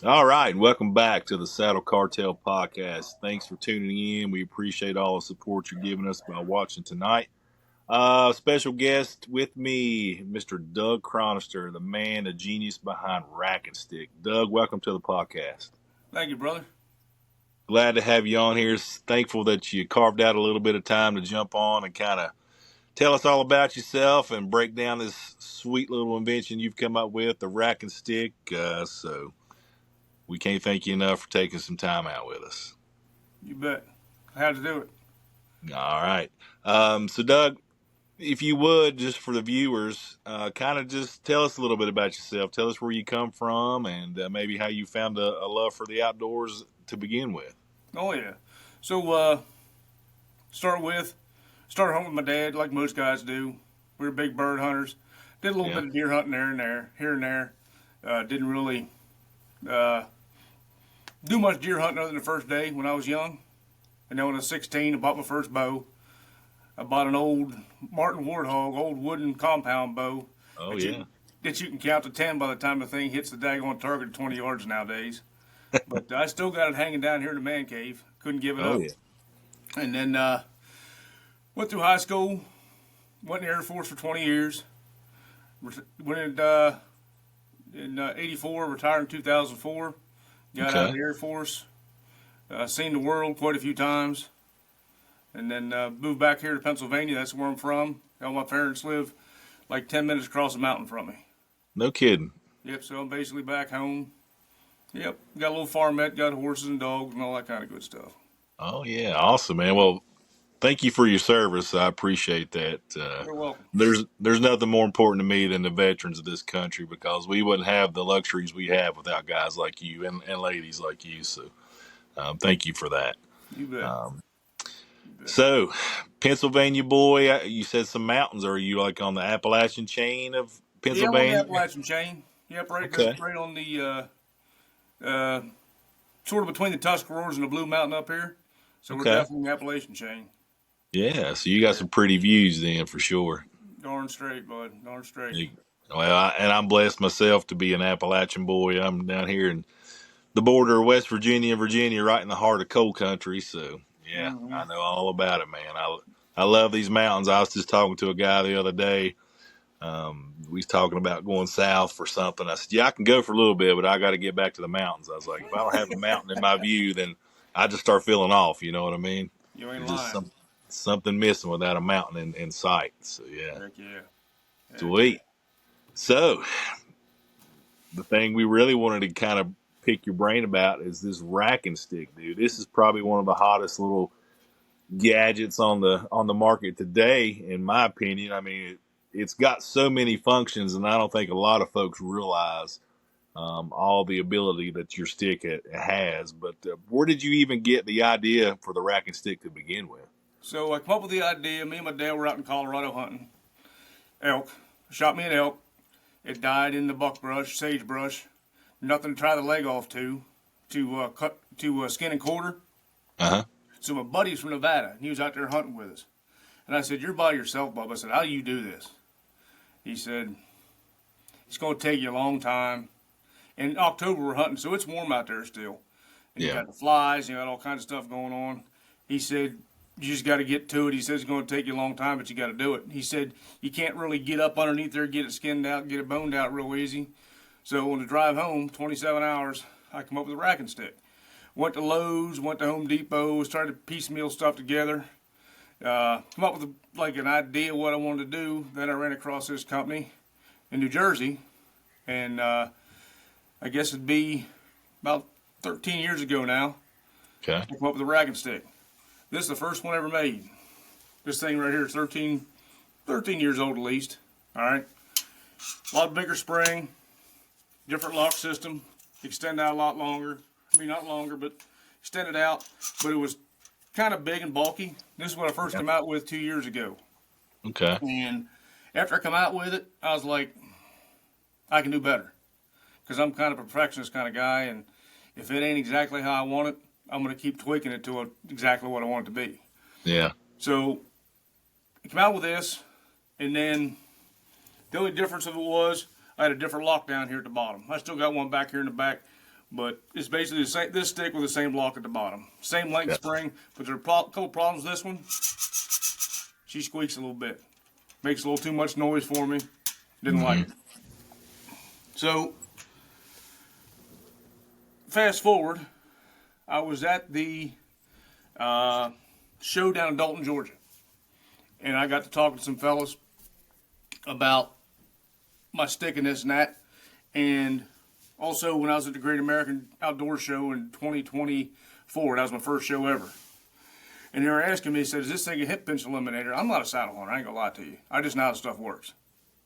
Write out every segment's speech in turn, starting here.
All right, and welcome back to the Saddle Cartel podcast. Thanks for tuning in. We appreciate all the support you're giving us by watching tonight. Special guest with me, Mr. Doug Chronister, the man, the genius behind Rackin. Doug, welcome to the podcast. Thank you, brother. Glad to have you on here. Thankful that you carved out a little bit of time to jump on and kind of tell us all about yourself and break down this sweet little invention you've come up with, the Rackin Stick. So we can't thank you enough for taking some time out with us. You bet. How to do it. All right. So, Doug, if you would, just for the viewers, kind of just tell us a little bit about yourself. Tell us where you come from and maybe how you found a love for the outdoors to begin with. Oh yeah. So start with started home with my dad, like most guys do. We were big bird hunters. Did a little Yeah. bit of deer hunting here and there. Didn't really uh, do much deer hunting other than the first day when I was young. And then when I was 16, I bought my first bow. I bought an old Martin Warthog, old wooden compound bow Oh, that yeah. you can count to 10 by the time the thing hits the daggone target at 20 yards nowadays. But I still got it hanging down here in the man cave. Couldn't give it Oh, up. yeah. And then went through high school, went in the Air Force for 20 years. Went in '84, retired in 2004. Got out of Okay. the Air Force, seen the world quite a few times, and then moved back here to Pennsylvania. That's where I'm from. All my parents live like 10 minutes across the mountain from me. No kidding. Yep, so I'm basically back home. Yep, got a little farmette, got horses and dogs and all that kind of good stuff. Oh, yeah. Awesome, man. Well, thank you for your service. I appreciate that. You're welcome. There's nothing more important to me than the veterans of this country because we wouldn't have the luxuries we have without guys like you and ladies like you. So thank you for that. You bet. Um, You bet. so, Pennsylvania boy, you said some mountains. Are you like on the Appalachian chain of Yeah, I'm on the Pennsylvania? Appalachian chain. Yep, Okay. right on the uh, sort of between the Tuscaroras and the Blue Mountain up here. So we're Okay. definitely the Appalachian chain. Yeah. So you got Yeah, some pretty views then for sure. darn straight, bud. Darn straight. You- Well, and I'm blessed myself to be an Appalachian boy. I'm down here in the border of West Virginia and Virginia, right in the heart of coal country. So yeah, Hmm. I know all about it, man. I love these mountains. I was just talking to a guy the other day. We was talking about going south for something. I said, "Yeah, I can go for a little bit, but I got to get back to the mountains." I was like, "If I don't have a mountain in my view, then I just start feeling off." You know what I mean? You ain't There's just lying. something missing without a mountain in sight. So yeah, Heck yeah. Heck yeah. sweet. So the thing we really wanted to kind of pick your brain about is this racking stick, dude. This is probably one of the hottest little gadgets on the market today, in my opinion. I mean, it's got so many functions, and I don't think a lot of folks realize all the ability that your stick has. But where did you even get the idea for the racking stick to begin with? So I come up with the idea. Me and my dad were out in Colorado hunting elk. Shot me an elk. It died in the buckbrush, sagebrush. Nothing to try the leg off to skin and quarter. Uh huh. So my buddy's from Nevada. He was out there hunting with us. And I said, "You're by yourself, Bub." I said, "How do you do this?" He said, "It's going to take you a long time." In October, we're hunting, so it's warm out there still. And you Yeah. got the flies, you got all kinds of stuff going on. He said, "You just got to get to it." He says, "It's going to take you a long time, but you got to do it." He said, "You can't really get up underneath there, get it skinned out, get it boned out real easy." So on the drive home, 27 hours, I come up with a racking stick. Went to Lowe's, went to Home Depot, started to piecemeal stuff together. Come up with like an idea what I wanted to do. Then I ran across this company in New Jersey, and I guess it'd be about 13 years ago now. Okay. I come up with a racking stick. This is the first one ever made. This thing right here is 13 years old at least. All right, a lot bigger spring, different lock system, extend out a lot longer. I mean, not longer, but extended out. But it was kind of big and bulky. This is what I first Yeah. came out with 2 years ago. Okay. And after I come out with it, I was like, I can do better. Because I'm kind of a perfectionist kind of guy. And if it ain't exactly how I want it, I'm going to keep tweaking it to exactly what I want it to be. Yeah. So I came out with this. And then the only difference of it was I had a different lock down here at the bottom. I still got one back here in the back But it's basically the same, this stick with the same block at the bottom. Same length spring, but there are a couple problems with this one. She squeaks a little bit. Makes a little too much noise for me. Didn't like it. So, fast forward, I was at the show down in Dalton, Georgia. And I got to talk to some fellas about my stick and this and that. And also when I was at the Great American Outdoor Show in 2024, that was my first show ever. And they were asking me, they said, is this thing a hip pinch eliminator? I'm not a saddle hunter, I ain't gonna lie to you. I just know how the stuff works.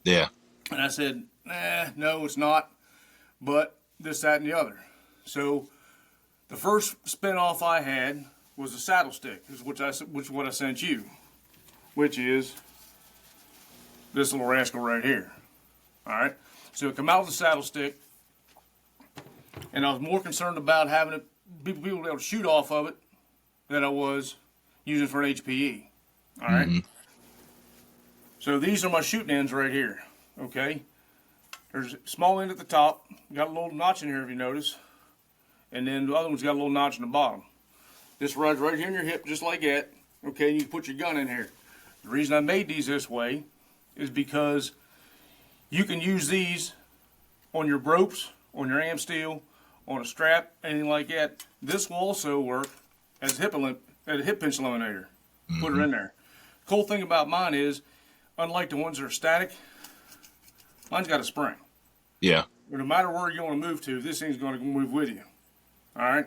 Yeah. And I said, no, it's not. But this, that, and the other. So the first spin-off I had was a saddle stick, which is what I sent you, which is this little rascal right here. All right. So it come out with a saddle stick, and I was more concerned about having it, people be able to shoot off of it than I was using for an HPE. All right. So these are my shooting ends right here. Okay. There's a small end at the top. Got a little notch in here if you notice. And then the other one's got a little notch in the bottom. This rides right here in your hip just like that. Okay, and you can put your gun in here. The reason I made these this way is because you can use these on your ropes, on your am steel, on a strap, anything like that. This will also work as a hip pinch eliminator. Put her in there. Cool thing about mine is, unlike the ones that are static, mine's got a spring. Yeah. No matter where you want to move to, this thing's going to move with you. All right?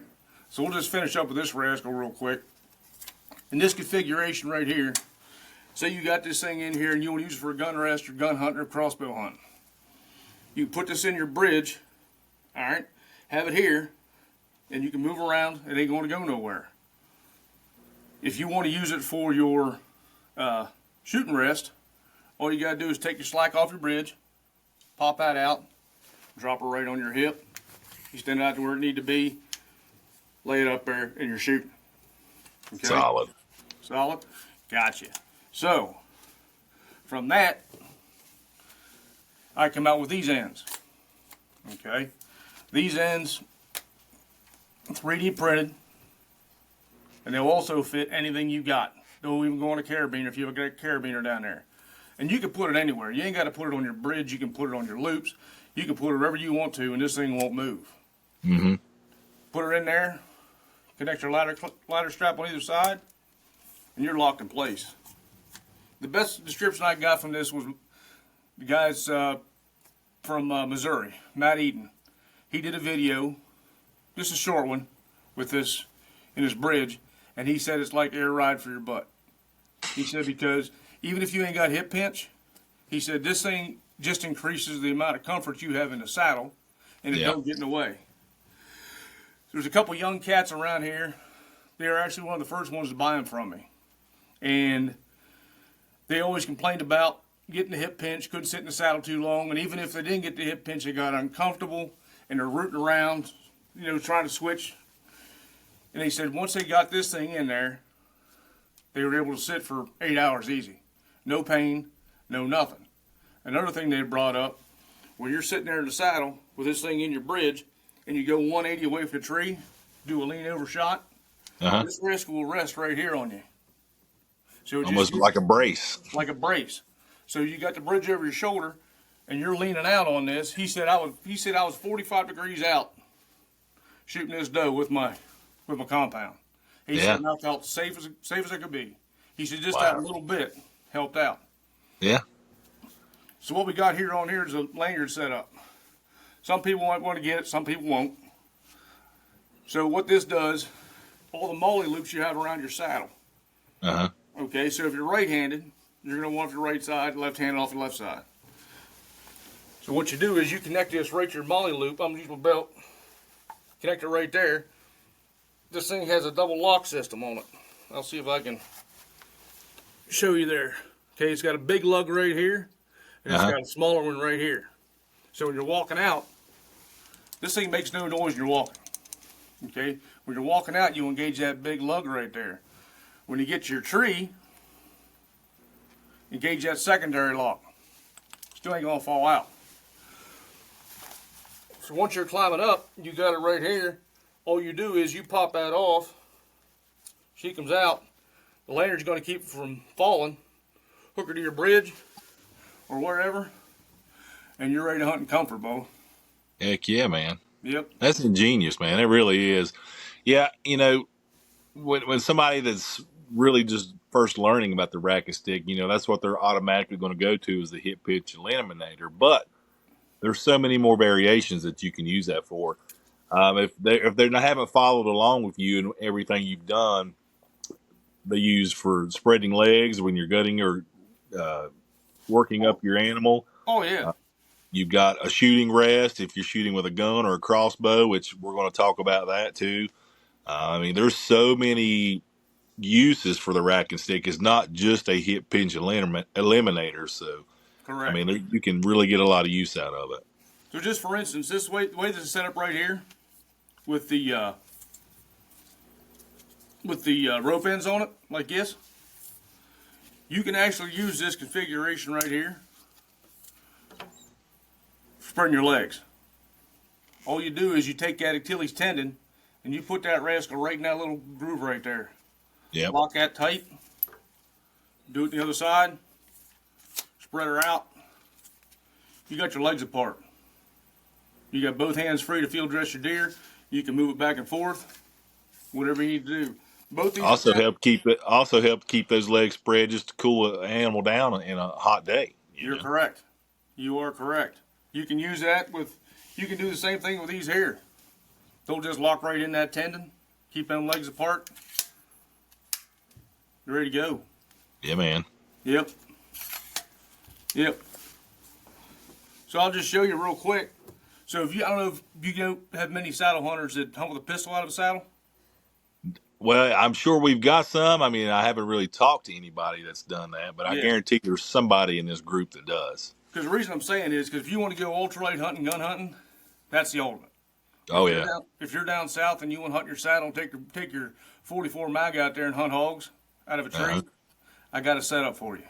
So we'll just finish up with this rascal real quick. In this configuration right here, say you got this thing in here and you want to use it for a gun rest or gun hunting or crossbow hunting. You put this in your bridge, all right? Have it here, and you can move around. It ain't going to go nowhere. If you want to use it for your shooting rest, all you got to do is take your slack off your bridge, pop that out, drop it right on your hip. You stand it out to where it need to be, lay it up there, and you're shooting. Okay? Solid. Solid? Gotcha. So, from that, I come out with these ends. Okay? These ends, 3D printed, and they'll also fit anything you got. They'll even go on a carabiner if you've got a carabiner down there. And you can put it anywhere. You ain't got to put it on your bridge. You can put it on your loops. You can put it wherever you want to, and this thing won't move. Put her in there, connect your ladder strap on either side, and you're locked in place. The best description I got from this was the guys from Missouri, Matt Eden. He did a video, just a short one, with this in his bridge, and he said it's like air ride for your butt. He said because even if you ain't got hip pinch, he said this thing just increases the amount of comfort you have in the saddle, and it don't get in the way. There's a couple young cats around here. They are actually one of the first ones to buy them from me. And they always complained about getting the hip pinch, couldn't sit in the saddle too long, and even if they didn't get the hip pinch, they got uncomfortable, and they're rooting around, trying to switch. And they said once they got this thing in there, they were able to sit for 8 hours easy. No pain, no nothing. Another thing they brought up, when you're sitting there in the saddle with this thing in your bridge, and you go 180 away from the tree, do a lean over shot, this wrist will rest right here on you. So almost like a brace. Like a brace. So you got the bridge over your shoulder, and you're leaning out on this. He said I was 45 degrees out shooting this doe with my compound. He said I felt safe as I could be. He said just that little bit helped out. Yeah. So what we got here on here is a lanyard setup. Some people might want to get it, some people won't. So what this does, all the molly loops you have around your saddle. Okay, so if you're right-handed, you're going to want your right side, left-handed off your left side. So what you do is you connect this right to your molly loop. I'm going to use my belt. Connect it right there. This thing has a double lock system on it. I'll see if I can show you there. Okay, it's got a big lug right here, and it's got a smaller one right here. So when you're walking out, this thing makes no noise when you're walking. Okay? When you're walking out, you engage that big lug right there. When you get to your tree, engage that secondary lock. Still ain't gonna fall out. So once you're climbing up, you got it right here. All you do is you pop that off. She comes out. The lanyard's going to keep it from falling. Hook her to your bridge or wherever, and you're ready to hunt in comfort, Bo. Heck yeah, man. Yep. That's ingenious, man. It really is. Yeah, when somebody that's really just first learning about the racket stick, that's what they're automatically going to go to is the hit pitch eliminator. But there's so many more variations that you can use that for. If they haven't followed along with you and everything you've done, they use for spreading legs when you're gutting or uh, working Oh, up your animal. oh yeah. Uh, you've got a shooting rest if you're shooting with a gun or a crossbow, which we're going to talk about that too. I mean, there's so many uses for the rack and stick. It's not just a hit pinch eliminator. So, I Correct. mean, you can really get a lot of use out of it. So just for instance, the way this is set up right here, with the rope ends on it, like this, you can actually use this configuration right here for spreading your legs. All you do is you take that Achilles tendon and you put that rascal right in that little groove right there. Yep. Lock that tight. Do it the other side. Spread her out. You got your legs apart. You got both hands free to field dress your deer. You can move it back and forth. Whatever you need to do. Both these Also help keep those legs spread just to cool an animal down in a hot day. You're correct. You are correct. You can use that with. You can do the same thing with these here. They'll just lock right in that tendon. Keep them legs apart. You're ready to go. Yeah, man. Yep. Yep. So I'll just show you real quick. So if you, I don't know if you have many saddle hunters that hunt with a pistol out of a saddle. Well, I'm sure we've got some. I mean, I haven't really talked to anybody that's done that, but I Yeah. guarantee there's somebody in this group that does. Because the reason I'm saying is because if you want to go ultralight hunting, gun hunting, that's the ultimate. Oh yeah. If you're down south and you want to hunt your saddle, take your 44 mag out there and hunt hogs out of a tree. Uh-huh. I got a setup for you.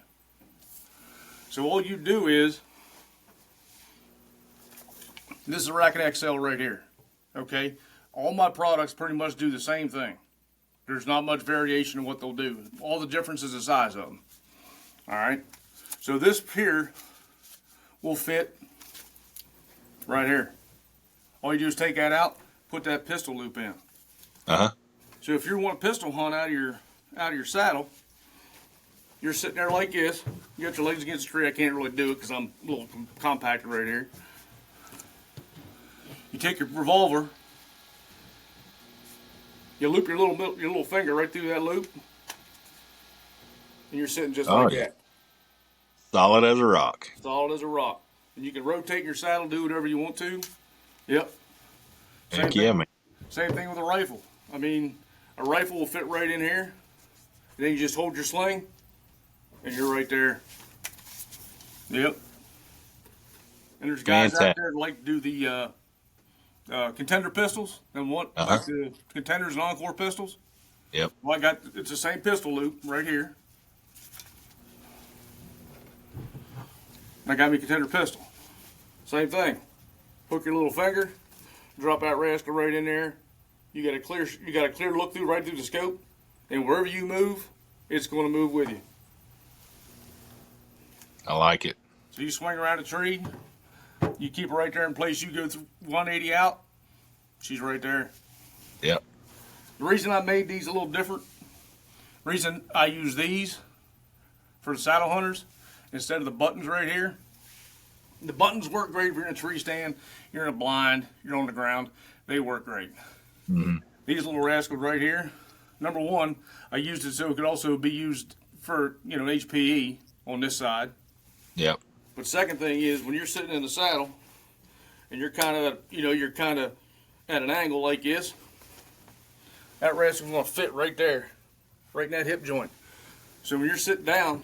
So all you do is, this is a Rackin XL right here. Okay, all my products pretty much do the same thing. There's not much variation in what they'll do. All the difference is the size of them. All right. So this here will fit right here. All you do is take that out, put that pistol loop in. Uh-huh. So if you want a pistol hunt out of your saddle, you're sitting there like this. You got your legs against the tree. I can't really do it because I'm a little compacted right here. You take your revolver. You loop your little finger right through that loop, and you're sitting just like that, Solid as a rock. solid as a rock. And you can rotate your saddle, do whatever you want to. Yep. Heck yeah, man. Same thing with a rifle. I mean, a rifle will fit right in here. And then you just hold your sling, and you're right there. Yep. And there's guys out there that like to do the contender pistols and like the contenders and encore pistols. Yep. Well, it's the same pistol loop right here. I got me a contender pistol. Same thing. Hook your little finger, drop that rascal right in there. You got a clear look through right through the scope, and wherever you move, it's going to move with you. I like it. So you swing around a tree, you keep her right there in place. You go through 180 out, she's right there. Yep. The reason I made these a little different, reason I use these for the saddle hunters instead of the buttons right here. The buttons work great if you're in a tree stand, you're in a blind, you're on the ground. They work great. Mm-hmm. These little rascals right here, number one, I used it so it could also be used for, HPE on this side. Yep. But second thing is when you're sitting in the saddle and you're kind of at an angle like this, that rascal's going to fit right there, right in that hip joint. So when you're sitting down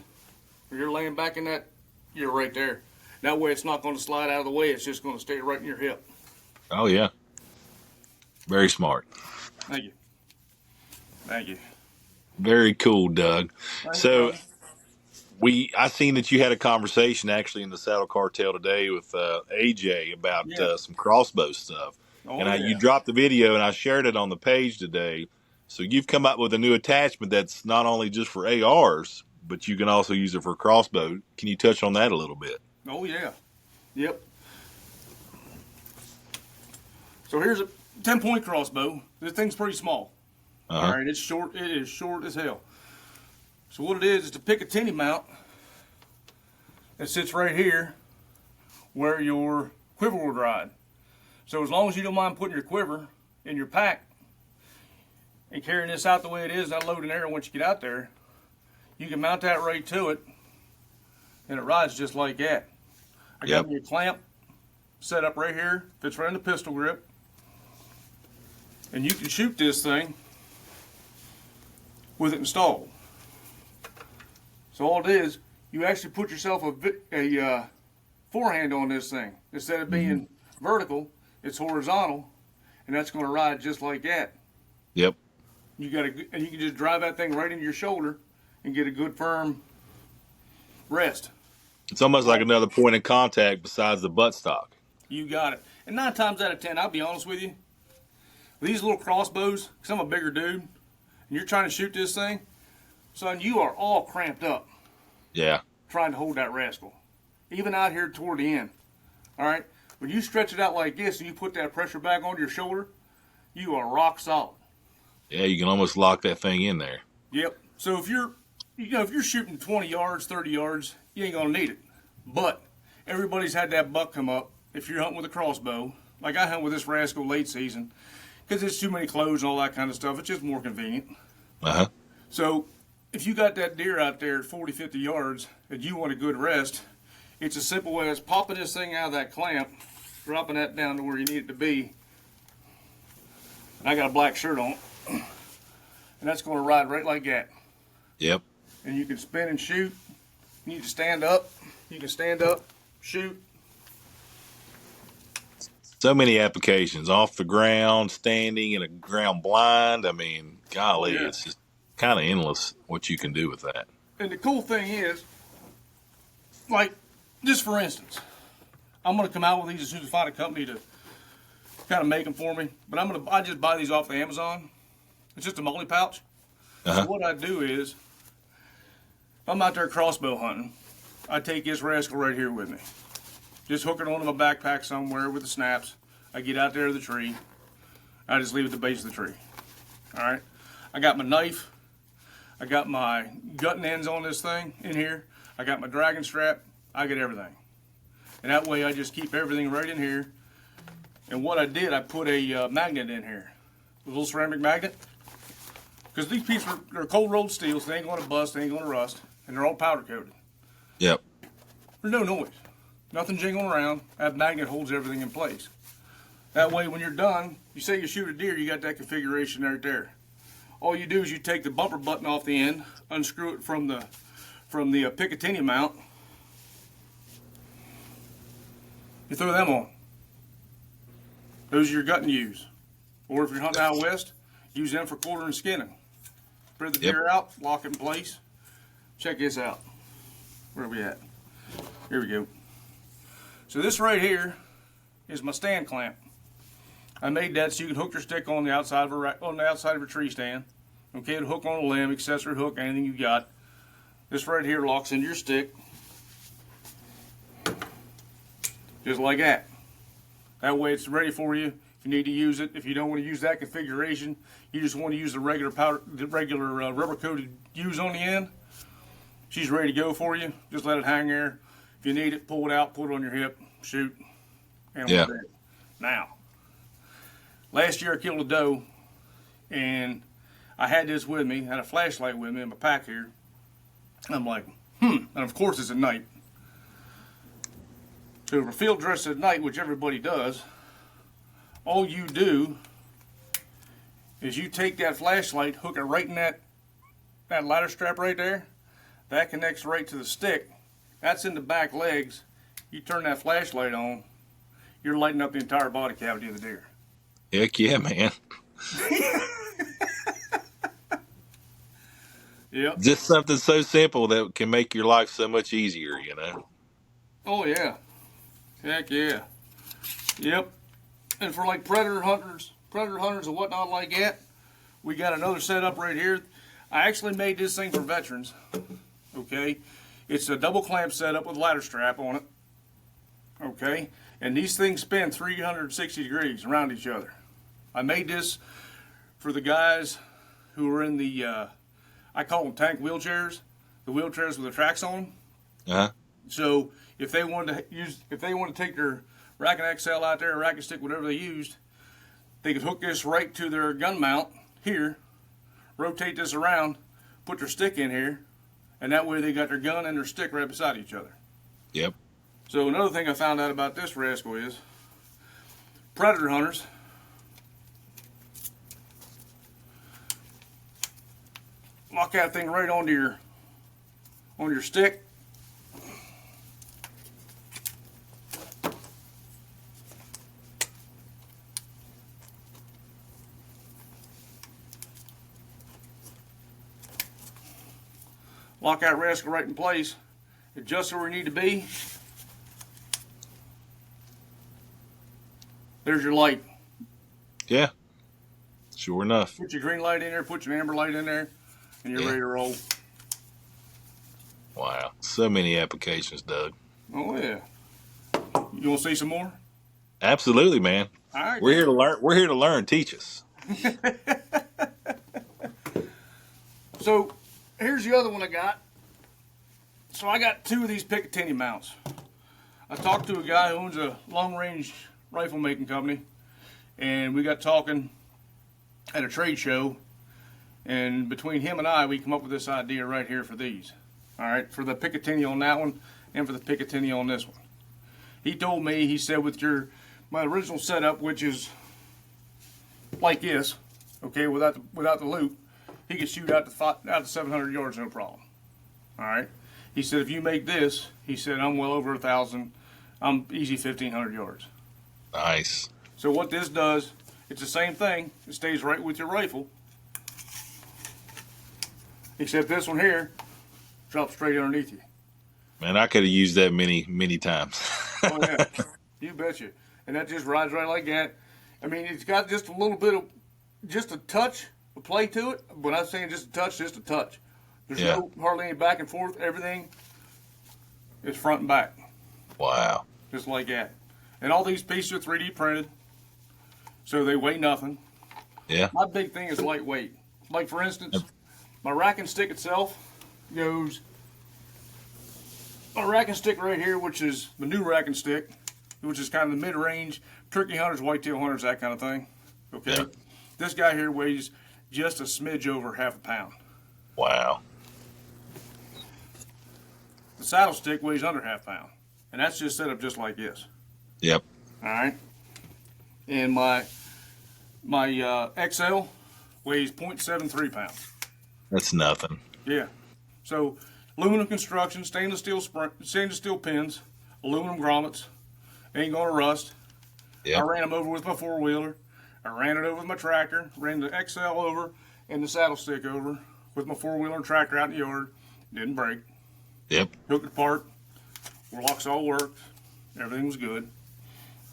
or you're laying back in that, you're right there. That way it's not going to slide out of the way. It's just going to stay right in your hip. Oh yeah. Very smart. Thank you. Thank you. Very cool, Doug. Thank So, you, I seen that you had a conversation actually in the Saddle Cartel today with AJ about Yeah. some crossbow stuff, Oh and you yeah. dropped the video and I shared it on the page today. So you've come up with a new attachment that's not only just for ARs, but you can also use it for crossbow. Can you touch on that a little bit? Oh yeah. Yep. So here's a 10-point crossbow. This thing's pretty small. Uh All huh. right, it's short. It is short as hell. So what it is to pick a tinny mount that sits right here where your quiver would ride. So as long as you don't mind putting your quiver in your pack and carrying this out the way it is, not loading air once you get out there, you can mount that right to it, and it rides just like that. I got Yep. me a clamp set up right here, fits right in the pistol grip, and you can shoot this thing with it installed. So all it is, you actually put yourself a forehand on this thing. Instead of being vertical, it's horizontal, and that's going to ride just like that. Yep. And you can just drive that thing right into your shoulder and get a good firm rest. It's almost like another point of contact besides the buttstock. You got it. And 9 times out of 10, I'll be honest with you, these little crossbows, because I'm a bigger dude, and you're trying to shoot this thing, son, you are all cramped up Yeah. trying to hold that rascal. Even out here toward the end. All right? When you stretch it out like this and you put that pressure back onto your shoulder, you are rock solid. Yeah, you can almost lock that thing in there. Yep. So if you're shooting 20 yards, 30 yards, you ain't gonna need it. But everybody's had that buck come up. If you're hunting with a crossbow, like I hunt with this rascal late season, because there's too many clothes and all that kind of stuff. It's just more convenient. Uh huh. So if you got that deer out there at 40, 50 yards and you want a good rest, it's as simple as popping this thing out of that clamp, dropping that down to where you need it to be. And I got a black shirt on, and that's going to ride right like that. Yep. And you can spin and shoot. You need to stand up. You can stand up, shoot. So many applications off the ground, standing in a ground blind. I mean, Oh, golly, yeah. it's just kind of endless what you can do with that. And the cool thing is, like, just for instance, I'm going to come out with these as soon as I find a company to kind of make them for me. But I just buy these off of Amazon. It's just a multi pouch. Uh-huh. So what I do is, if I'm out there crossbow hunting, I take this rascal right here with me. Just hook it onto my backpack somewhere with the snaps. I get out there to the tree. I just leave it at the base of the tree. All right. I got my knife. I got my gutting ends on this thing in here. I got my dragon strap. I get everything. And that way I just keep everything right in here. And what I did, I put a magnet in here. A little ceramic magnet. Because these pieces are cold rolled steel, so they ain't going to bust, they ain't going to rust. And they're all powder coated. Yep. There's no noise. Nothing jingling around. That magnet holds everything in place. That way when you're done, you say you shoot a deer, you got that configuration right there. All you do is you take the bumper button off the end, unscrew it from the Picatinny mount. You throw them on. Those are your gut and use. Or if you're hunting out west, use them for quarter and skinning. Spread the deer out, lock it in place. Check this out. Where are we at? Here we go. So this right here is my stand clamp. I made that so you can hook your stick on the outside of a tree stand. Okay, to hook on a limb, accessory hook, anything you got. This right here locks into your stick. Just like that. That way it's ready for you if you need to use it. If you don't want to use that configuration, you just want to use the regular rubber coated use on the end. She's ready to go for you. Just let it hang there. If you need it, pull it out, put it on your hip, shoot, and Yeah. dead. Now, last year I killed a doe, and I had this with me, had a flashlight with me in my pack here. I'm like, and of course it's at night. So for field dress at night, which everybody does, all you do is you take that flashlight, hook it right in that ladder strap right there. That connects right to the stick. That's in the back legs. You turn that flashlight on, you're lighting up the entire body cavity of the deer. Yep. Heck yeah, man. Yep. Just something so simple that can make your life so much easier, you know? Oh yeah. Heck yeah. Yep. And for like predator hunters and whatnot like that, we got another setup right here. I actually made this thing for veterans. Okay. It's a double clamp setup with a ladder strap on it. Okay. And these things spin 360 degrees around each other. I made this for the guys who are in the, I call them tank wheelchairs, the wheelchairs with the tracks on them. Uh-huh. So if they wanted to take their Rackin XL out there, or Rackin stick, whatever they used, they could hook this right to their gun mount here, rotate this around, put their stick in here, and that way they got their gun and their stick right beside each other. Yep. So another thing I found out about this rascal is predator hunters lock that thing right onto your stick. Lock that rascal right in place. Adjust where we need to be. There's your light. Yeah. Sure enough. Put your green light in there, put your amber light in there, and you're ready to roll. Wow. So many applications, Doug. Oh yeah. You want to see some more? Absolutely, man. All right. We're here to learn. We're here to learn. Teach us. So here's the other one I got. So I got two of these Picatinny mounts. I talked to a guy who owns a long-range rifle making company, and we got talking at a trade show. And between him and I, we come up with this idea right here for these. All right, for the Picatinny on that one, and for the Picatinny on this one. He told me, he said, with my original setup, which is like this, okay, without the loop, he could shoot out to 700 yards, no problem. All right. He said, if you make this, he said, I'm well over 1,000. I'm easy 1,500 yards. Nice. So what this does, it's the same thing. It stays right with your rifle. Except this one here drops straight underneath you. Man, I could have used that many times. Oh, yeah. You betcha. And that just rides right like that. I mean, it's got just a little bit of, just a touch of play to it. But I'm saying just a touch, just a touch. There's no hardly any back and forth. Everything is front and back. Wow. Just like that. And all these pieces are 3D printed, so they weigh nothing. Yeah. My big thing is lightweight. Like, for instance, my Rackin stick itself goes, my Rackin stick right here, which is the new Rackin stick, which is kind of the mid-range, turkey hunters, whitetail hunters, that kind of thing. Okay? Yeah. This guy here weighs just a smidge over half a pound. Wow. The saddle stick weighs under half a pound. And that's just set up just like this. Yep. All right? And my XL weighs 0.73 pounds. That's nothing. Yeah. So aluminum construction, stainless steel pins, aluminum grommets, ain't gonna rust. Yep. I ran them over with my four-wheeler. I ran it over with my tractor. Ran the XL over and the saddle stick over with my four-wheeler and tractor out in the yard. Didn't break. Yep. Took it apart. Locks all worked. Everything was good.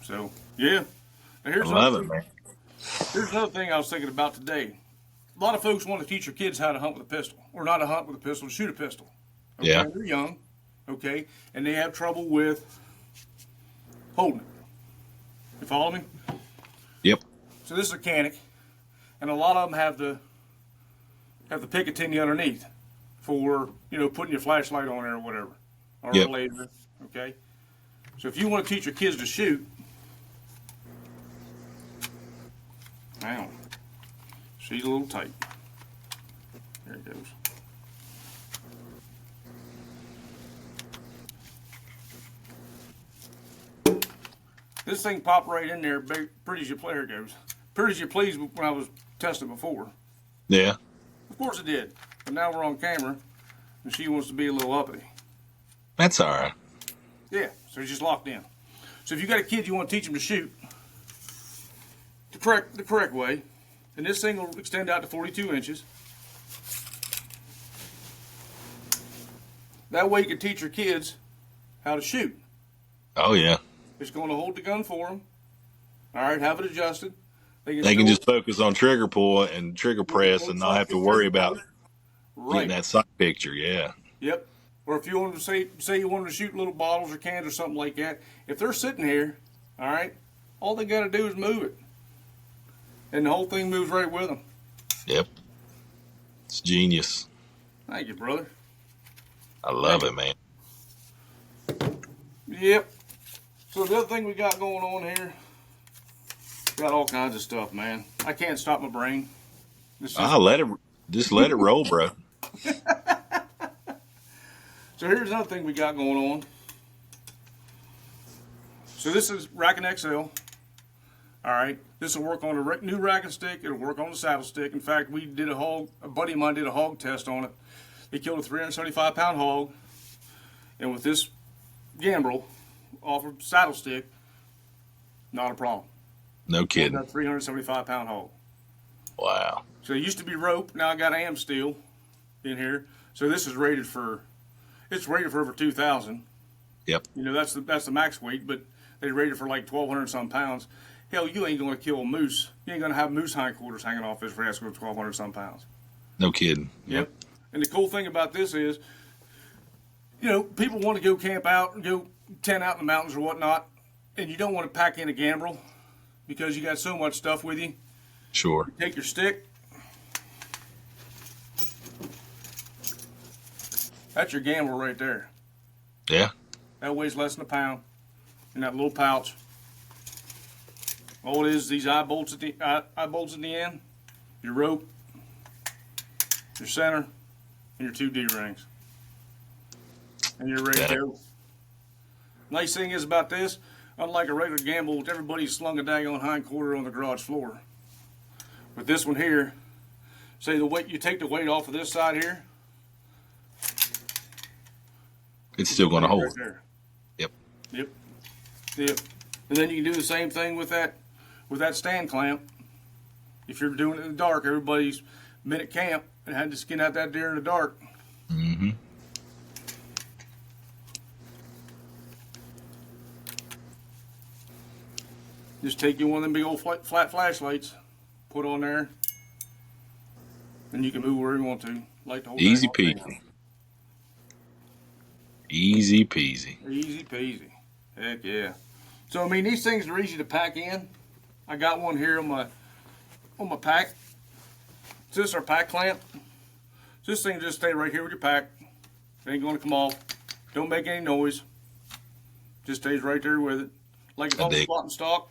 So yeah. Now I love it, man. Here's another thing I was thinking about today. A lot of folks want to teach their kids how to hunt with a pistol, or not to hunt with a pistol, to shoot a pistol. Okay? Yeah. They're young, okay, and they have trouble with holding it. You follow me? Yep. So this is a canic, and a lot of them have the Picatinny underneath for putting your flashlight on there or whatever, or Yep. a laser. Okay. So if you want to teach your kids to shoot, now she's a little tight. There it goes. This thing popped right in there, pretty as you play. There it goes. Pretty as you please when I was testing before. Yeah. Of course it did. But now we're on camera, and she wants to be a little uppity. That's all right. Yeah, so it's just locked in. So if you got a kid you want to teach them to shoot the correct way, and this thing will extend out to 42 inches. That way you can teach your kids how to shoot. Oh yeah. It's going to hold the gun for them. All right, have it adjusted. They can just focus on trigger pull and trigger press and not have to worry about getting Right. that sight picture. Yeah. Yep. Or if you want to say you wanted to shoot little bottles or cans or something like that, if they're sitting here, all right, all they got to do is move it, and the whole thing moves right with them. Yep. It's genius. Thank you, brother. I love it, man. Yep. So the other thing we got going on here, got all kinds of stuff, man. I can't stop my brain. Let it roll, bro. So here's another thing we got going on. So this is Rackin XL. All right. This will work on a new Rackin stick. It'll work on the saddle stick. In fact, a buddy of mine did a hog test on it. They killed a 375-pound hog. And with this gambrel off a saddle stick, not a problem. No kidding. That 375-pound hog. Wow. So it used to be rope. Now I got AM steel in here. So this is rated for over 2,000. Yep. You know, that's the max weight, but they rated for like 1,200 some pounds. Hell, you ain't going to kill a moose. You ain't going to have moose hindquarters hanging off this for 1,200 some pounds. No kidding. Yep. And the cool thing about this is, you know, people want to go camp out and go tent out in the mountains or whatnot, and you don't want to pack in a gambrel because you got so much stuff with you. Sure. You take your stick. That's your gambrel right there. Yeah. That weighs less than a pound in that little pouch. All it is these eye bolts at the end, your rope, your center, and your 2 D-rings. And you're ready to go. Nice thing is about this, unlike a regular gamble, everybody's slung a daggone hind quarter on the garage floor. But this one here, say you take the weight off of this side here. It's still going to hold. Right there. Yep. Yep. And then you can do the same thing with that stand clamp. If you're doing it in the dark, everybody's been at camp and had to skin out that deer in the dark. Mm-hmm. Just take you one of them big old flat flashlights, put on there, and you can move wherever you want to. Like the whole Easy thing. peasy. Easy peasy. Easy peasy. Heck yeah. So I mean, these things are easy to pack in. I got one here on my pack. So this is our pack clamp. So this thing just stay right here with your pack. It ain't going to come off. Don't make any noise. Just stays right there with it. Like it's on spot and stock.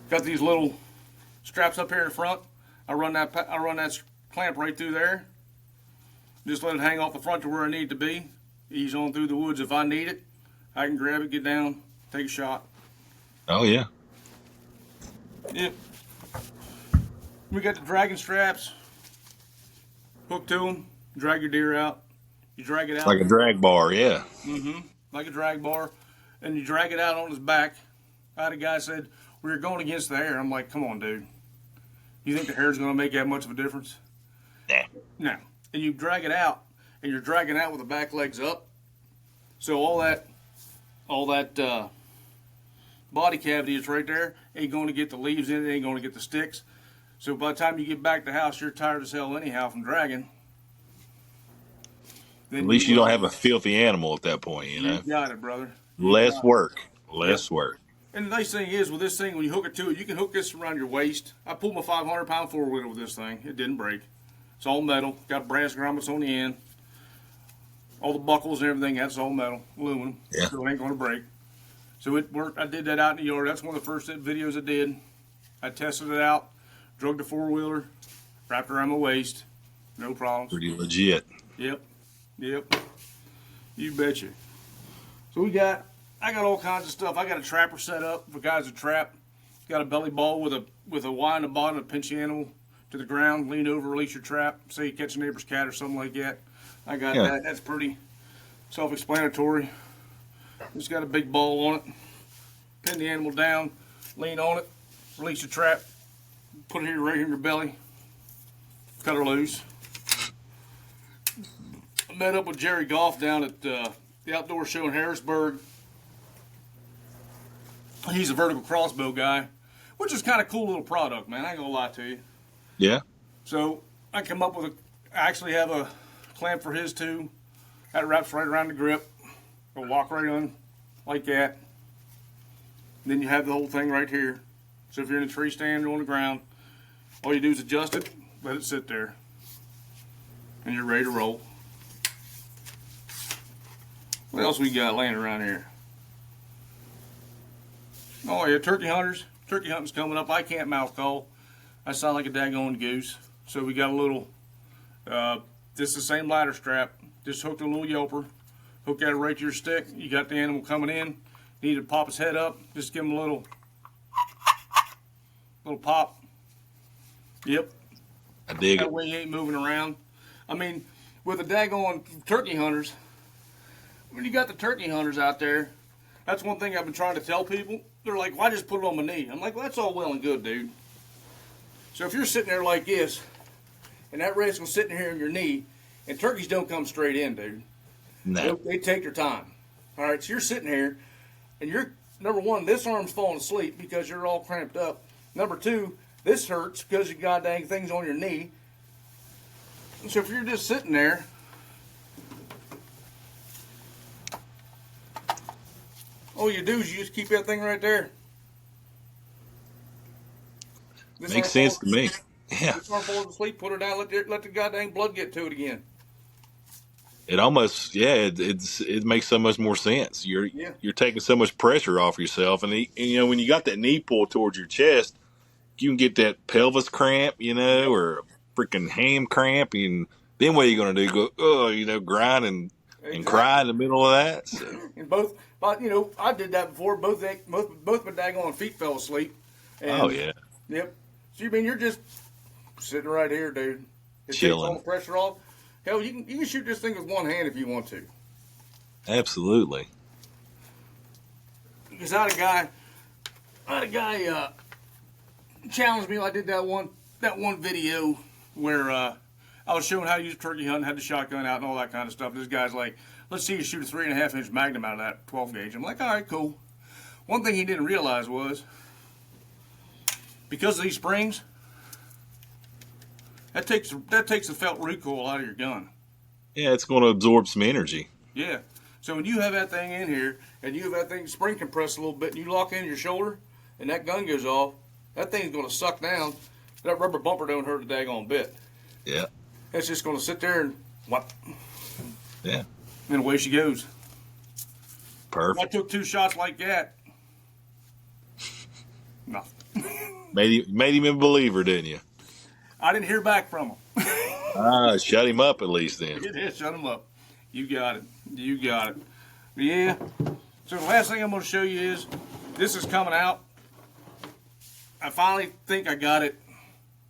Got these little straps up here in front. I run that clamp right through there. Just let it hang off the front to where I need to be. Ease on through the woods if I need it. I can grab it, get down, take a shot. Oh yeah. Yep. We got the dragging straps. Hook to them. Drag your deer out. You drag it out. Like a drag bar, yeah. Mm-hmm. Like a drag bar. And you drag it out on his back. I had a guy said, we were going against the hair. I'm like, come on, dude. You think the hair's going to make that much of a difference? Nah. No. And you drag it out, and you're dragging out with the back legs up. So all that body cavity is right there. Ain't going to get the leaves in it. Ain't going to get the sticks. So by the time you get back to the house, you're tired as hell anyhow from dragging. Then At least you don't have a filthy animal at that point, you know. You got it, brother. Less work. Less work. And the nice thing is with this thing, when you hook it to it, you can hook this around your waist. I pulled my 500-pound four-wheeler with this thing. It didn't break. It's all metal. Got brass grommets on the end. All the buckles and everything, that's all metal, aluminum. Yeah. So it ain't going to break. So it worked. I did that out in the yard. That's one of the first videos I did. I tested it out, drug the four-wheeler, wrapped around my waist. No problems. Pretty legit. Yep. You betcha. So I got all kinds of stuff. I got a trapper set up for guys to trap. Got a belly ball with a Y in the bottom to pinch the animal to the ground, lean over, release your trap. Say you catch a neighbor's cat or something like that. I got that. That's pretty self-explanatory. Just got a big ball on it. Pin the animal down, lean on it, release the trap, put it right here in your belly, cut her loose. I met up with Jerry Goff down at the outdoor show in Harrisburg. He's a vertical crossbow guy, which is kind of cool little product, man. I ain't gonna lie to you. Yeah. So I come up with I actually have a clamp for his too. That wraps right around the grip. It'll lock right on like that. Then you have the whole thing right here. So if you're in a tree stand or on the ground, all you do is adjust it, let it sit there, and you're ready to roll. What else we got laying around here? Oh yeah, turkey hunters. Turkey hunting's coming up. I can't mouth call. I sound like a daggone goose. So we got a little, this is the same ladder strap. Just hooked a little yelper. Hook that right to your stick. You got the animal coming in. Need to pop his head up. Just give him a little pop. Yep. I dig That it. way he ain't moving around. I mean, with the daggone turkey hunters, when you got the turkey hunters out there, that's one thing I've been trying to tell people. They're like, why just put it on my knee? I'm like, well, that's all well and good, dude. So if you're sitting there like this, and that rascal's sitting here in your knee, and turkeys don't come straight in, dude. No. They take their time. All right, so you're sitting here, and you're, number one, this arm's falling asleep because you're all cramped up. Number two, this hurts because you got dang things on your knee. So if you're just sitting there, all you do is you just keep that thing right there. This Makes sense to me. Yeah. This arm falls asleep, put her down, let the goddamn blood get to it again. It almost, it makes so much more sense. You're Yeah. you're taking so much pressure off yourself, and you know when you got that knee pull towards your chest, you can get that pelvis cramp, or a freaking ham cramp, and then what are you going to do? Go, grind and Exactly. cry in the middle of that. So, And both, but I did that before. Both my daggone feet fell asleep. And, oh yeah, Yep. So you mean you're just sitting right here, dude? It Chilling. takes all the pressure off. Hell, you can shoot this thing with one hand if you want to. absolutely. Because I had a guy challenged me. I did that one video where I was showing how to use turkey hunting, had the shotgun out and all that kind of stuff. This guy's like, let's see you shoot a 3.5 inch Magnum out of that 12 gauge. I'm like, all right, cool. One thing he didn't realize was because of these springs, that takes the felt recoil out of your gun. Yeah, it's going to absorb some energy. Yeah. So when you have that thing in here and you have that thing spring compressed a little bit and you lock in your shoulder and that gun goes off, that thing's going to suck down. That rubber bumper don't hurt a daggone bit. Yeah, It's just going to sit there and whop. yeah, And away she goes. I perfect. took 2 shots like that. Nothing. Made him a believer, didn't you? I didn't hear back from him. Shut him up at least then. Yeah, shut him up. You got it. You got it. Yeah. So the last thing I'm going to show you is this is coming out. I finally think I got it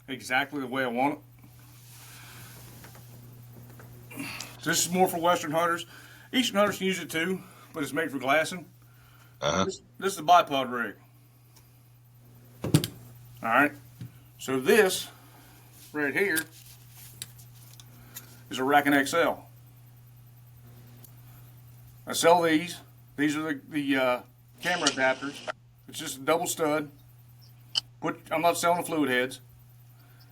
exactly the way I want it. This is more for Western hunters. Eastern hunters can use it too, but it's made for glassing. Uh-huh. This is a bipod rig. All right. So this right here is a Rackin XL. I sell these. These are the camera adapters. It's just a double stud. I'm not selling the fluid heads.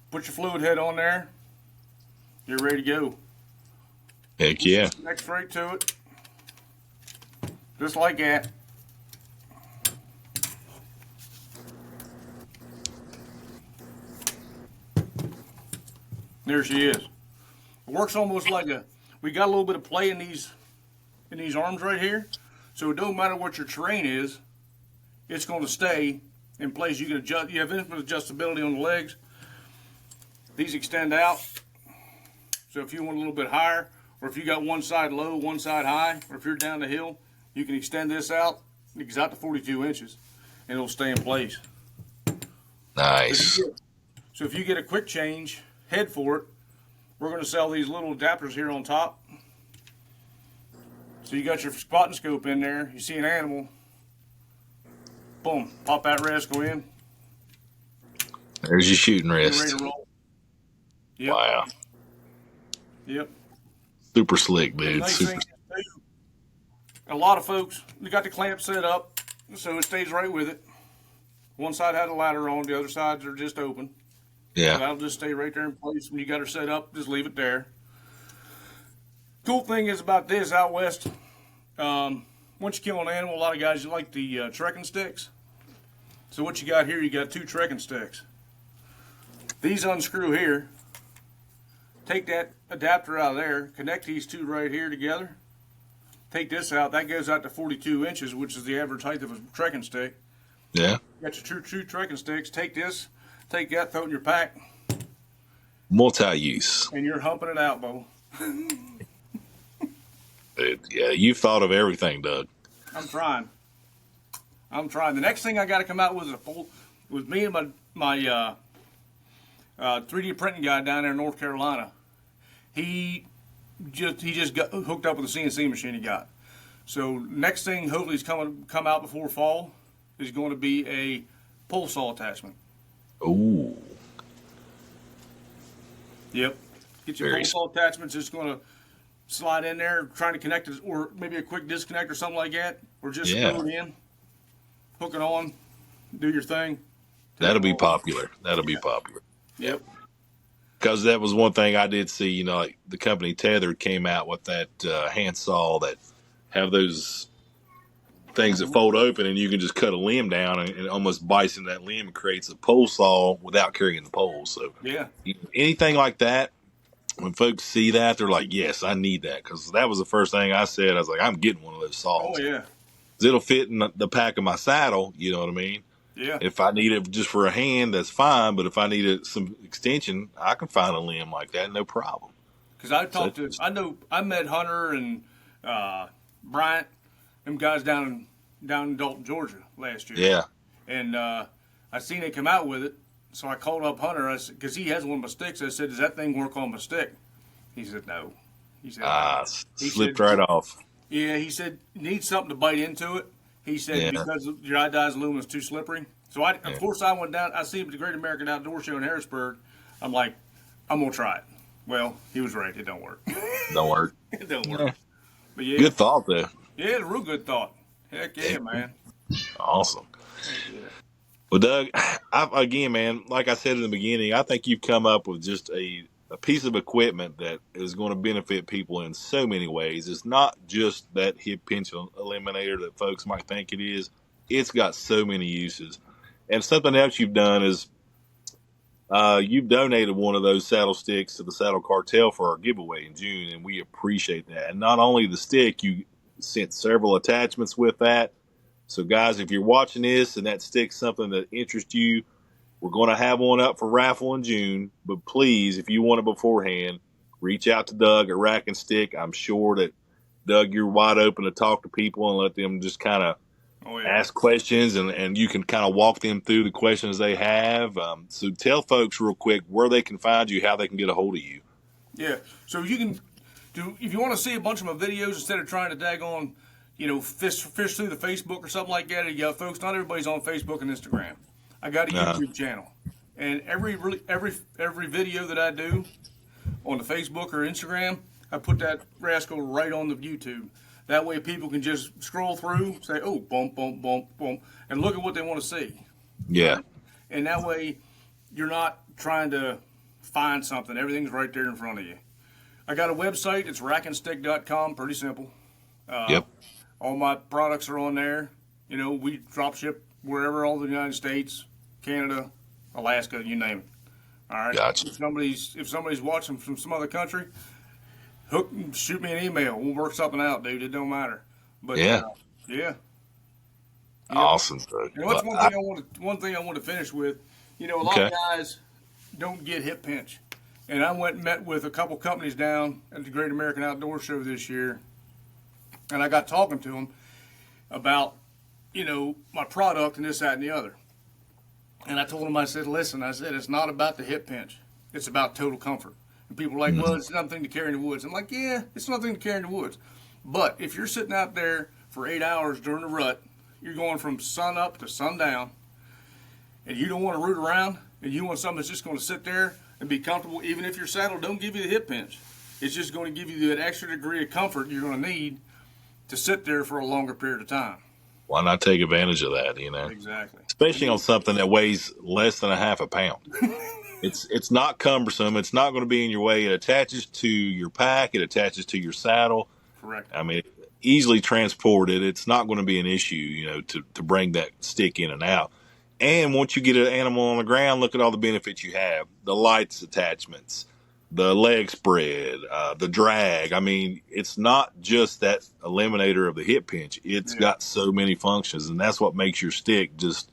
Put your fluid head on there. You're ready to go. Heck yeah. Next straight to it. Just like that. There she is. It works almost like we got a little bit of play in these arms right here. So it don't matter what your terrain is, it's going to stay in place. You can adjust. You have infinite adjustability on the legs. These extend out. So if you want a little bit higher, or if you got one side low, one side high, or if you're down the hill, you can extend this out. It goes out to 42 inches, and it'll stay in place. Nice. So if you get a quick change head for it, we're going to sell these little adapters here on top. So you got your spotting scope in there. You see an animal, boom, pop that rascal in. There's your shooting Get ready wrist. to roll. Yep. Wow. Yep. Super slick, And the dude. nice thing Super. is, too, a lot of folks, they got the clamp set up so it stays right with it. One side had a ladder on, the other sides are just open. So Yeah. that'll just stay right there in place. When you got her set up, just leave it there. Cool thing is about this out west, once you kill an animal, a lot of guys like the trekking sticks. So what you got here, you got 2 trekking sticks. These unscrew here. Take that adapter out of there, connect these 2 right here together. Take this out, that goes out to 42 inches, which is the average height of a trekking stick. Yeah. You got your true trekking sticks. Take this, take that, throw it in your pack, Multi-use. and you're humping it out, Bo. Yeah, you've thought of everything, Doug. I'm trying. I'm trying. The next thing I got to come out with is a full, with me and my 3D printing guy down there in North Carolina. He just got hooked up with a CNC machine he got. So next thing, hopefully, is come out before fall, is going to be a pole saw attachment. Ooh. Yep. Get your pole saw attachments. Just going to slide in there, trying to connect it, or maybe a quick disconnect or something like that, or just screw it in, hook it on, do your thing. That'll be popular. That'll be popular. Yep. Because that was one thing I did see. You know, like the company Tethered came out with that handsaw that have those things that fold open, and you can just cut a limb down and it almost bites into that limb and creates a pole saw without carrying the pole. So Yeah. anything like that, when folks see that, they're like, yes, I need that. Because that was the first thing I said. I was like, I'm getting one of those saws. Oh, yeah. 'Cause it'll fit in the pack of my saddle. You know what I mean? Yeah. If I need it just for a hand, that's fine. But if I need some extension, I can find a limb like that, no problem. Because I met Hunter and Bryant, them guys down in Dalton, Georgia last year. Yeah. And I seen they come out with it, so I called up Hunter because he has one of my sticks. I said, "Does that thing work on my stick?" He said, "No." He said, slipped right off. Yeah, he said, "Need something to bite into it." He said, "Because your iodized aluminum is too slippery." So of course, I went down. I see him at the Great American Outdoor Show in Harrisburg. I'm like, I'm gonna try it. Well, he was right. It don't work. Don't work. It don't work. But yeah, Good thought, though. yeah, it's a real good thought. Heck yeah, man. Awesome. Yeah. Well, Doug, again, man, like I said in the beginning, I think you've come up with just a piece of equipment that is going to benefit people in so many ways. It's not just that hip pinch eliminator that folks might think it is. It's got so many uses. And something else you've done is you've donated one of those saddle sticks to the Saddle Cartel for our giveaway in June, and we appreciate that. And not only the stick, you sent several attachments with that. So, guys, if you're watching this and that stick's something that interests you, we're going to have one up for raffle in June. But please, if you want it beforehand, reach out to Doug at Rackin Stick. I'm sure that, Doug, you're wide open to talk to people and let them just kind of ask questions, and you can kind of walk them through the questions they have. So tell folks real quick where they can find you, how they can get a hold of you. Yeah. So you can if you want to see a bunch of my videos instead of trying to daggone, fish through the Facebook or something like that. Yeah, folks, not everybody's on Facebook and Instagram. I got a YouTube channel, and every video that I do on the Facebook or Instagram, I put that rascal right on the YouTube. That way people can just scroll through, say, oh, bump, bump, bump, bump, and look at what they want to see. Yeah. And that way you're not trying to find something. Everything's right there in front of you. I got a website. It's rackinstick.com. Pretty simple. Yep. All my products are on there. We drop ship wherever, all the United States, Canada, Alaska, you name it. All right. Gotcha. If somebody's watching from some other country, shoot me an email. We'll work something out, dude. It don't matter. But yeah. Yeah. Awesome. And what's one thing I want to finish with? A lot of guys don't get hip pinch. And I went and met with a couple companies down at the Great American Outdoor Show this year. And I got talking to them about, my product and this, that, and the other. And I told them, I said, listen, it's not about the hip pinch. It's about total comfort. And people are like, well, it's nothing to carry in the woods. I'm like, yeah, it's nothing to carry in the woods. But if you're sitting out there for 8 hours during the rut, you're going from sun up to sundown, and you don't want to root around, and you want something that's just going to sit there and be comfortable, even if your saddle don't give you the hip pinch. It's just going to give you that extra degree of comfort you're going to need to sit there for a longer period of time. Why not take advantage of that? Exactly. Especially on something that weighs less than a half a pound. It's not cumbersome. It's not going to be in your way. It attaches to your pack. It attaches to your saddle. Correct. I mean, easily transported. It's not going to be an issue, to bring that stick in and out. And once you get an animal on the ground, look at all the benefits you have: the lights attachments, the leg spread, the drag. I mean, it's not just that eliminator of the hip pinch. It's Yeah. got so many functions, and that's what makes your stick just.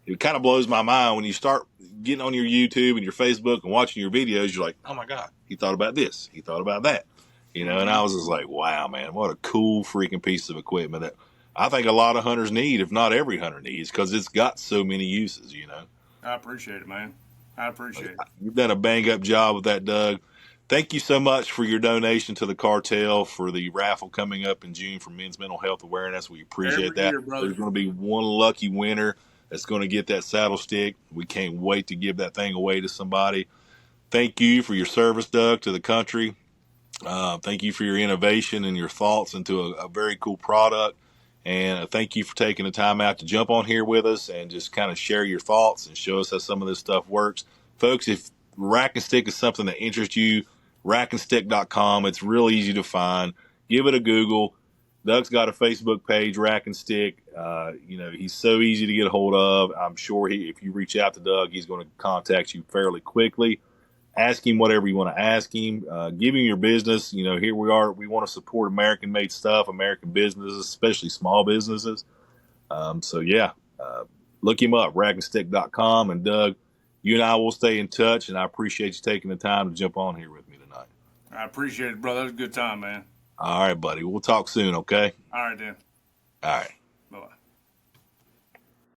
It kind of blows my mind when you start getting on your YouTube and your Facebook and watching your videos. You're like, oh my God, he thought about this. He thought about that. And I was just like, wow, man, what a cool freaking piece of equipment that I think a lot of hunters need, if not every hunter needs, because it's got so many uses. I appreciate it, man. I appreciate it. You've done a bang up job with that, Doug. Thank you so much for your donation to the cartel for the raffle coming up in June for Men's Mental Health Awareness. We appreciate Every that. year, brother. There's going to be one lucky winner that's going to get that saddle stick. We can't wait to give that thing away to somebody. Thank you for your service, Doug, to the country. Thank you for your innovation and your thoughts into a very cool product. And thank you for taking the time out to jump on here with us and just kind of share your thoughts and show us how some of this stuff works. Folks, if Rack and Stick is something that interests you, rackandstick.com. It's real easy to find. Give it a Google. Doug's got a Facebook page, Rack and Stick. He's so easy to get a hold of. I'm sure if you reach out to Doug, he's going to contact you fairly quickly. Ask him whatever you want to ask him. Give him your business. Here we are. We want to support American-made stuff, American businesses, especially small businesses. Look him up, rackandstick.com. And Doug, you and I will stay in touch, and I appreciate you taking the time to jump on here with me tonight. I appreciate it, brother. That was a good time, man. All right, buddy. We'll talk soon, okay? All right, then. All right.